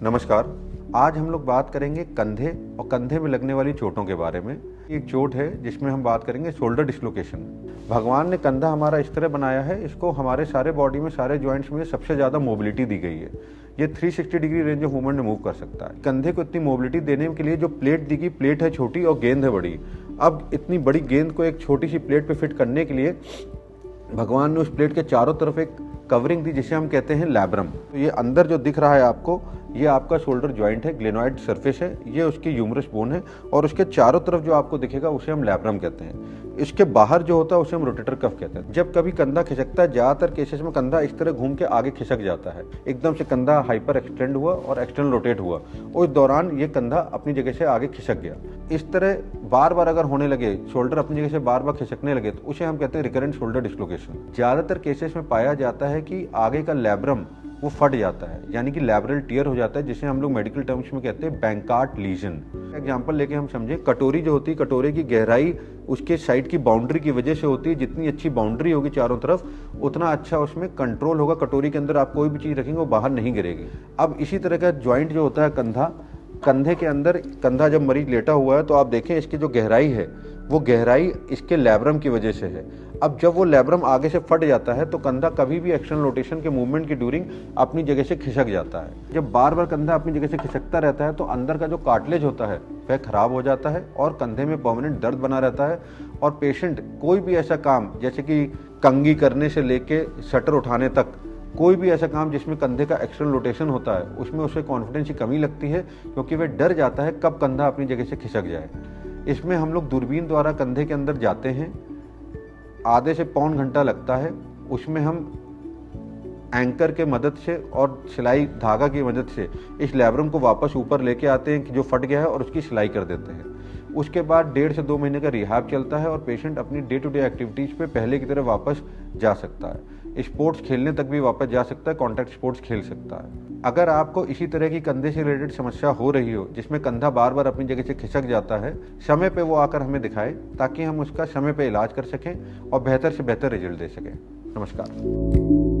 नमस्कार। आज हम लोग बात करेंगे कंधे और कंधे में लगने वाली चोटों के बारे में। एक चोट है जिसमें हम बात करेंगे शोल्डर डिस्लोकेशन। भगवान ने कंधा हमारा इस तरह बनाया है, इसको हमारे सारे बॉडी में, सारे जॉइंट्स में सबसे ज़्यादा मोबिलिटी दी गई है। ये 360 डिग्री रेंज ऑफ मूवमेंट में मूव कर सकता है। कंधे को इतनी मोबिलिटी देने के लिए जो प्लेट दी गई, प्लेट है छोटी और गेंद है बड़ी। अब इतनी बड़ी गेंद को एक छोटी सी प्लेट पे फिट करने के लिए भगवान ने उस प्लेट के चारों तरफ एक कवरिंग दी, जिसे हम कहते हैं लैब्रम। तो ये अंदर जो दिख रहा है आपको, ये आपका शोल्डर जॉइंट है, ग्लेनॉइड सरफेस है, ये उसकी ह्यूमरस बोन है और उसके चारों तरफ जो आपको दिखेगा उसे हम लैब्रम कहते हैं। इसके बाहर जो होता है उसे हम रोटेटर कफ कहते हैं। जब कभी कंधा खिसकता है, ज्यादातर केसेस में कंधा इस तरह घूम के आगे खिसक जाता है। एकदम से कंधा हाइपर एक्सटेंड हुआ और एक्सटर्नल रोटेट हुआ, उस दौरान ये कंधा अपनी जगह से आगे खिसक गया। इस तरह बार बार अगर होने लगे, शोल्डर अपनी जगह से बार बार खिसकने लगे, तो उसे हम कहते हैं रिकरेंट शोल्डर डिस्लोकेशन। ज्यादातर केसेस में पाया जाता है कि आगे का लैब्रम वो फट जाता है, यानी कि लैब्रल टियर हो जाता है, जिसे हम लोग मेडिकल टर्म्स में कहते हैं बैंकार्ट लीजन। एग्जांपल लेके हम समझे, कटोरी जो होती है, कटोरे की गहराई उसके साइड की बाउंड्री की वजह से होती है। जितनी अच्छी बाउंड्री होगी चारों तरफ, उतना अच्छा उसमें कंट्रोल होगा। कटोरी के अंदर आप कोई भी चीज रखेंगे वो बाहर नहीं गिरेगी। अब इसी तरह का ज्वाइंट जो होता है कंधा, कंधे के अंदर कंधा जब मरीज लेटा हुआ है तो आप देखें इसकी जो गहराई है, वो गहराई इसके लैब्रम की वजह से है। अब जब वो लैब्रम आगे से फट जाता है तो कंधा कभी भी एक्सटर्नल रोटेशन के मूवमेंट की ड्यूरिंग अपनी जगह से खिसक जाता है। जब बार बार कंधा अपनी जगह से खिसकता रहता है तो अंदर का जो कार्टिलेज होता है वह खराब हो जाता है और कंधे में परमानेंट दर्द बना रहता है। और पेशेंट कोई भी ऐसा काम, जैसे कि कंघी करने से लेके शटर उठाने तक, कोई भी ऐसा काम जिसमें कंधे का एक्सटर्नल रोटेशन होता है, उसमें उसे कॉन्फिडेंस की कमी लगती है, क्योंकि वह डर जाता है कब कंधा अपनी जगह से खिसक जाए। इसमें हम लोग दूरबीन द्वारा कंधे के अंदर जाते हैं, आधे से पौन घंटा लगता है। उसमें हम एंकर के मदद से और सिलाई धागा की मदद से इस लैब्रम को वापस ऊपर लेके आते हैं कि जो फट गया है, और उसकी सिलाई कर देते हैं। उसके बाद 1.5 से 2 महीने का रिहाब चलता है और पेशेंट अपनी डे टू डे एक्टिविटीज़ पे पहले की तरह वापस जा सकता है। स्पोर्ट्स खेलने तक भी वापस जा सकता है, कॉन्टैक्ट स्पोर्ट्स खेल सकता है। अगर आपको इसी तरह की कंधे से रिलेटेड समस्या हो रही हो, जिसमें कंधा बार बार अपनी जगह से खिसक जाता है, समय पे वो आकर हमें दिखाए, ताकि हम उसका समय पे इलाज कर सकें और बेहतर से बेहतर रिजल्ट दे सकें। नमस्कार।